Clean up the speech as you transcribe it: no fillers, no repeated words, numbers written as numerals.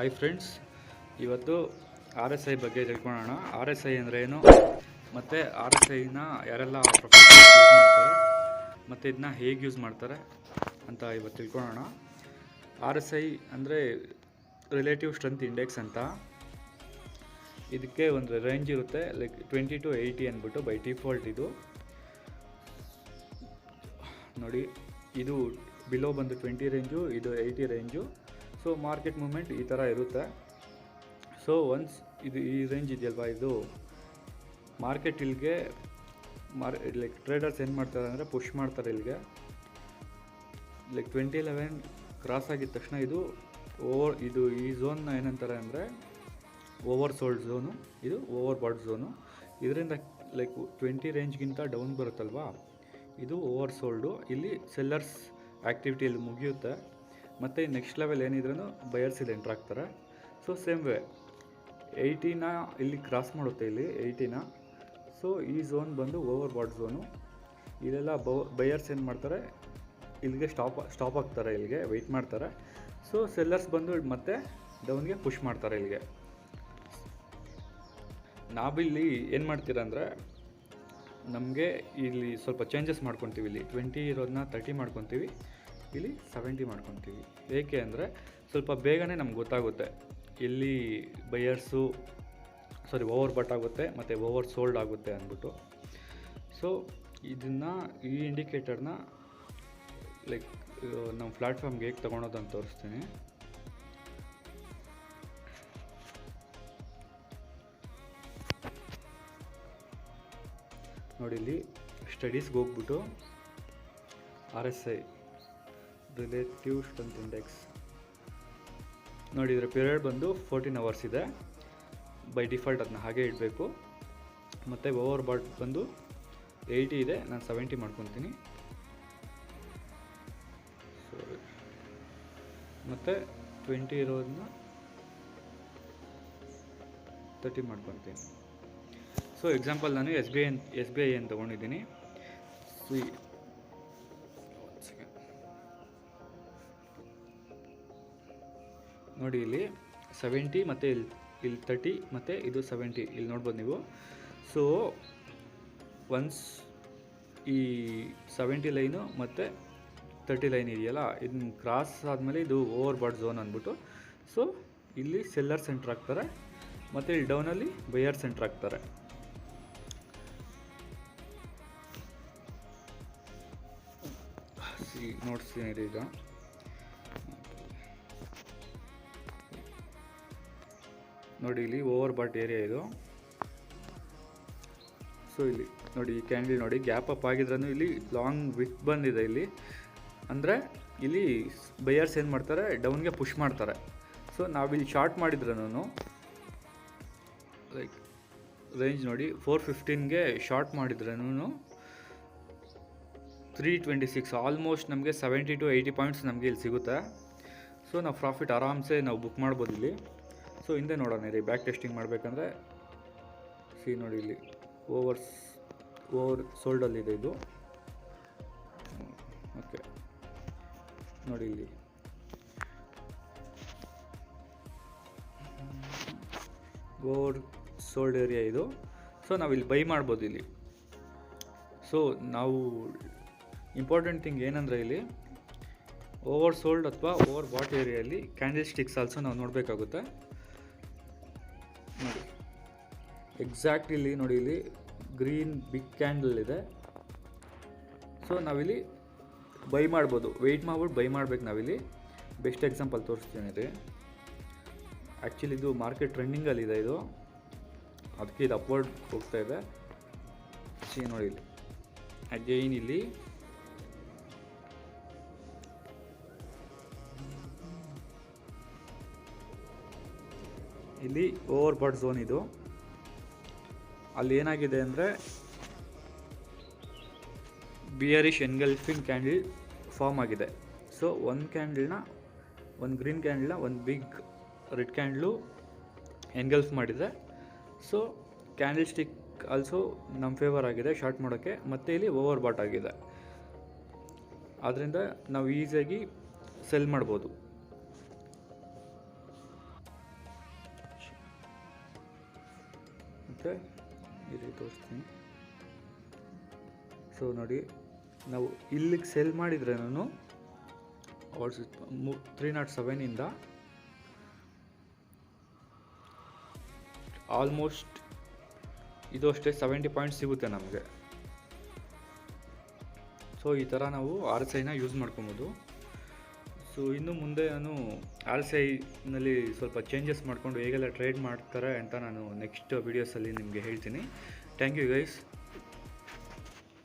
Hi friends, ಇವತ್ತು RSI ಬಗ್ಗೆ ತಿಳ್ಕೊಳ್ಳೋಣ. RSI ಅಂದರೆ ಏನು, ಮತ್ತು RSIನ ಯಾರೆಲ್ಲ ಪ್ರೊಫೆಷನಲ್ಸ್ ಯೂಸ್ ಮಾಡ್ತಾರೆ ಮತ್ತು ಇದನ್ನ ಹೇಗೆ ಯೂಸ್ ಮಾಡ್ತಾರೆ ಅಂತ ಇವತ್ತು ತಿಳ್ಕೊಳ್ಳೋಣ. RSI ಅಂದರೆ ರಿಲೇಟಿವ್ ಸ್ಟ್ರೆಂತ್ ಇಂಡೆಕ್ಸ್ ಅಂತ. ಇದಕ್ಕೆ ಒಂದು ರೇಂಜ್ ಇರುತ್ತೆ, ಲೈಕ್ 20 to 80 ಅಂದ್ಬಿಟ್ಟು ಬೈ ಡಿಫಾಲ್ಟ್. ಇದು ನೋಡಿ, ಇದು ಬಿಲೋ ಬಂದು 20 ರೇಂಜು, ಇದು 80 ರೇಂಜು. ಸೊ ಮಾರ್ಕೆಟ್ ಮೂಮೆಂಟ್ ಈ ಥರ ಇರುತ್ತೆ. ಸೊ ಒನ್ಸ್ ಇದು ಈ ರೇಂಜ್ ಇದೆಯಲ್ವಾ, ಇದು ಮಾರ್ಕೆಟ್ ಇಲ್ಲಿಗೆ ಲೈಕ್ ಟ್ರೇಡರ್ಸ್ ಏನು ಮಾಡ್ತಾರೆ ಅಂದರೆ ಪುಷ್ ಮಾಡ್ತಾರೆ ಇಲ್ಲಿಗೆ. ಲೈಕ್ 2011 ಕ್ರಾಸ್ ಆಗಿದ ತಕ್ಷಣ ಇದು ಈ ಝೋನ್ನ ಏನಂತಾರೆ ಅಂದರೆ ಓವರ್ ಸೋಲ್ಡ್ ಝೋನು, ಇದು ಓವರ್ ಬಾಟ್ ಝೋನು. ಇದರಿಂದ ಲೈಕ್ 20 ರೇಂಜ್ಗಿಂತ ಡೌನ್ ಬರುತ್ತಲ್ವಾ, ಇದು ಓವರ್ ಸೋಲ್ಡು. ಇಲ್ಲಿ ಸೆಲ್ಲರ್ಸ್ ಆ್ಯಕ್ಟಿವಿಟಿಯಲ್ಲಿ ಮುಗಿಯುತ್ತೆ, ಮತ್ತು ನೆಕ್ಸ್ಟ್ ಲೆವೆಲ್ ಏನಿದ್ರೂ ಬಯರ್ಸ್ ಇಲ್ಲಿ ಎಂಟ್ರ್ ಆಗ್ತಾರೆ. ಸೊ ಸೇಮ್ ವೇ 80ನ ಇಲ್ಲಿ ಕ್ರಾಸ್ ಮಾಡುತ್ತೆ, ಇಲ್ಲಿ 80ನ. ಸೊ ಈ ಝೋನ್ ಬಂದು ಓವರ್ ಬಾಟ್ ಝೋನು. ಇಲ್ಲೆಲ್ಲ ಬಯರ್ಸ್ ಏನು ಮಾಡ್ತಾರೆ, ಇಲ್ಲಿಗೆ ಸ್ಟಾಪ್ ಆಗ್ತಾರೆ, ಇಲ್ಲಿಗೆ ವೆಯ್ಟ್ ಮಾಡ್ತಾರೆ. ಸೊ ಸೆಲ್ಲರ್ಸ್ ಬಂದು ಮತ್ತೆ ಡೌನ್ಗೆ ಪುಷ್ ಮಾಡ್ತಾರೆ ಇಲ್ಲಿಗೆ. ನಾವಿಲ್ಲಿ ಏನು ಮಾಡ್ತೀರ ಅಂದರೆ, ನಮಗೆ ಇಲ್ಲಿ ಸ್ವಲ್ಪ ಚೇಂಜಸ್ ಮಾಡ್ಕೊತೀವಿ. ಇಲ್ಲಿ 20 ಇರೋದನ್ನ 30 ಮಾಡ್ಕೊತೀವಿ, ಇಲ್ಲಿ 70 ಮಾಡ್ಕೊತೀವಿ. ಏಕೆ ಅಂದರೆ ಸ್ವಲ್ಪ ಬೇಗನೆ ನಮ್ಗೆ ಗೊತ್ತಾಗುತ್ತೆ ಎಲ್ಲಿ ಬಯರ್ಸು ಓವರ್ ಬಾಟ್ ಆಗುತ್ತೆ ಮತ್ತು ಓವರ್ ಸೋಲ್ಡ್ ಆಗುತ್ತೆ ಅಂದ್ಬಿಟ್ಟು. ಸೊ ಇದನ್ನು, ಈ ಇಂಡಿಕೇಟರ್ನ ಲೈಕ್ ನಮ್ಮ ಪ್ಲ್ಯಾಟ್ಫಾರ್ಮ್ಗೆ ಹೇಗೆ ತೊಗೊಳೋದಂತ ತೋರಿಸ್ತೀನಿ. ನೋಡಿ, ಇಲ್ಲಿ ಸ್ಟಡೀಸ್ಗೆ ಹೋಗ್ಬಿಟ್ಟು RSI ರಿಲೇಟಿವ್ ಸ್ಟ್ರೆಂತ್ ಇಂಡೆಕ್ಸ್ ನೋಡಿ, ಇದರ ಪೀರಿಯಡ್ ಬಂದು 14 ಅವರ್ಸ್ ಇದೆ. ಬೈ ಡಿಫಾಲ್ಟ್ ಅದನ್ನ ಹಾಗೆ ಇಡಬೇಕು. ಮತ್ತು ಓವರ್ ಬಾಟ್ ಬಂದು 80 ಇದೆ, ನಾನು 70 ಮಾಡ್ಕೊತೀನಿ. ಮತ್ತು 20 ಇರೋದನ್ನ 30 ಮಾಡ್ಕೊತೀನಿ. ಸೊ ಎಕ್ಸಾಂಪಲ್ ನಾನು ಎಸ್ ಬಿ ಐ ಅಂತ ತೊಗೊಂಡಿದ್ದೀನಿ. ನೋಡಿ, ಇಲ್ಲಿ 70 ಮತ್ತು ಇಲ್ಲಿ 30 ಮತ್ತು ಇದು 70 ಇಲ್ಲಿ ನೋಡ್ಬೋದು ನೀವು. ಸೊ ಒನ್ಸ್ ಈ 70 ಲೈನು ಮತ್ತು 30 ಲೈನ್ ಇದೆಯಲ್ಲ, ಇದನ್ನ ಕ್ರಾಸ್ ಆದಮೇಲೆ ಇದು ಓವರ್ ಬಾಟ್ ಝೋನ್ ಅಂದ್ಬಿಟ್ಟು. ಸೊ ಇಲ್ಲಿ ಸೆಲ್ಲರ್ಸ್ ಎಂಟ್ರ್ ಆಗ್ತಾರೆ, ಮತ್ತು ಇಲ್ಲಿ ಡೌನಲ್ಲಿ ಬಯರ್ಸ್ ಎಂಟ್ರ್ ಆಗ್ತಾರೆ. ನೋಡ್ತೀನಿ ಈಗ. ನೋಡಿ, ಇಲ್ಲಿ ಓವರ್ ಬಾಟ್ ಏರಿಯಾ ಇದು. ಸೊ ಇಲ್ಲಿ ನೋಡಿ, ಈ ಕ್ಯಾಂಡಲ್ ನೋಡಿ, ಗ್ಯಾಪ್ ಅಪ್ ಆಗಿದ್ರೂ ಇಲ್ಲಿ ಲಾಂಗ್ ವಿಕ್ ಬಂದಿದೆ ಇಲ್ಲಿ. ಅಂದರೆ ಇಲ್ಲಿ ಬಯರ್ಸ್ ಏನು ಮಾಡ್ತಾರೆ, ಡೌನ್ಗೆ ಪುಷ್ ಮಾಡ್ತಾರೆ. ಸೊ ನಾವಿಲ್ಲಿ ಶಾರ್ಟ್ ಮಾಡಿದ್ರೂ ಲೈಕ್ ರೇಂಜ್ ನೋಡಿ 415ಗೆ ಶಾರ್ಟ್ ಮಾಡಿದ್ರೂ 326 ಆಲ್ಮೋಸ್ಟ್ ನಮಗೆ 70 to 80 ಪಾಯಿಂಟ್ಸ್ ನಮಗೆ ಇಲ್ಲಿ ಸಿಗುತ್ತೆ. ಸೊ ನಾವು ಪ್ರಾಫಿಟ್ ಆರಾಮ್ಸೆ ನಾವು ಬುಕ್ ಮಾಡ್ಬೋದು ಇಲ್ಲಿ. ಸೊ ಹಿಂದೆ ನೋಡೋಣ ರೀ, ಬ್ಯಾಕ್ ಟೆಸ್ಟಿಂಗ್ ಮಾಡಬೇಕಂದ್ರೆ ನೋಡಿ, ಇಲ್ಲಿ ಓವರ್ ಸೋಲ್ಡಲ್ಲಿದೆ ಇದು. ಓಕೆ, ನೋಡಿ ಇಲ್ಲಿ ಓವರ್ ಸೋಲ್ಡ್ ಏರಿಯಾ ಇದು. ಸೊ ನಾವಿಲ್ಲಿ ಬೈ ಮಾಡ್ಬೋದು ಇಲ್ಲಿ. ಸೊ ನಾವು ಇಂಪಾರ್ಟೆಂಟ್ ಥಿಂಗ್ ಏನಂದರೆ, ಇಲ್ಲಿ ಓವರ್ ಸೋಲ್ಡ್ ಅಥವಾ ಓವರ್ ಬಾಟ್ ಏರಿಯಲ್ಲಿ ಕ್ಯಾಂಡಲ್ ಸ್ಟಿಕ್ಸ್ ಆಲ್ಸೋ ನಾವು ನೋಡಬೇಕಾಗುತ್ತೆ. ನೋಡಿ, ಎಕ್ಸಾಕ್ಟ್ ಇಲ್ಲಿ ನೋಡಿ, ಇಲ್ಲಿ ಗ್ರೀನ್ ಬಿಗ್ ಕ್ಯಾಂಡಲ್ ಇದೆ. ಸೊ ನಾವಿಲ್ಲಿ ಬೈ ಮಾಡ್ಬೋದು, ವೆಯ್ಟ್ ಮಾಡ್ಬಿಟ್ಟು ಬೈ ಮಾಡ್ಬೇಕು ನಾವಿಲ್ಲಿ. ಬೆಸ್ಟ್ ಎಕ್ಸಾಂಪಲ್ ತೋರಿಸ್ತೀನಿ ರೀ. ಆ್ಯಕ್ಚುಲಿ ಇದು ಮಾರ್ಕೆಟ್ ಟ್ರೆಂಡಿಂಗಲ್ಲಿದೆ, ಇದು ಅದಕ್ಕೆ ಇದು ಅಪ್ವರ್ಡ್ ಹೋಗ್ತಾ ಇದೆ. ನೋಡಿ, ಇಲ್ಲಿ ಅಗೈನ್ ಇಲ್ಲಿ ಓವರ್ ಬಾಟ್ ಝೋನ್ ಇದು. ಅಲ್ಲಿ ಏನಾಗಿದೆ ಅಂದರೆ ಬಿಯರಿಶ್ ಎನ್ಗಲ್ಫಿಂಗ್ ಕ್ಯಾಂಡಲ್ ಫಾರ್ಮ್ ಆಗಿದೆ. ಸೊ ಒಂದು ಗ್ರೀನ್ ಕ್ಯಾಂಡಲ್ನ ಒಂದು ಬಿಗ್ ರೆಡ್ ಕ್ಯಾಂಡಲು ಎನ್ಗಲ್ಫ್ ಮಾಡಿದೆ. ಸೊ ಕ್ಯಾಂಡಲ್ ಸ್ಟಿಕ್ ಆಲ್ಸೋ ನಮ್ಮ ಫೇವರ್ ಆಗಿದೆ ಶಾರ್ಟ್ ಮಾಡೋಕ್ಕೆ, ಮತ್ತು ಇಲ್ಲಿ ಓವರ್ ಬಾಟ್ ಆಗಿದೆ. ಆದ್ದರಿಂದ ನಾವು ಈಸಿಯಾಗಿ ಸೆಲ್ ಮಾಡ್ಬೋದು. ಮತ್ತು ಈ ರೀತಿ ತೋರಿಸ್ತೀನಿ. ಸೊ ನೋಡಿ, ನಾವು ಇಲ್ಲಿಗೆ ಸೆಲ್ ಮಾಡಿದರೆ ನಾನು 307ಇಂದ ಆಲ್ಮೋಸ್ಟ್ ಇದು ಅಷ್ಟೇ 70 ಪಾಯಿಂಟ್ಸ್ ಸಿಗುತ್ತೆ ನಮಗೆ. ಸೊ ಈ ಥರ ನಾವು RSIನ ಯೂಸ್ ಮಾಡ್ಕೊಬೋದು. ಸೊ ಇನ್ನು ಮುಂದೆ ನಾನು RSIನಲ್ಲಿ ಸ್ವಲ್ಪ ಚೇಂಜಸ್ ಮಾಡಿಕೊಂಡು ಹೇಗೆಲ್ಲ ಟ್ರೇಡ್ ಮಾಡ್ತಾರೆ ಅಂತ ನಾನು ನೆಕ್ಸ್ಟ್ ವೀಡಿಯೋಸಲ್ಲಿ ನಿಮಗೆ ಹೇಳ್ತೀನಿ. Thank you guys.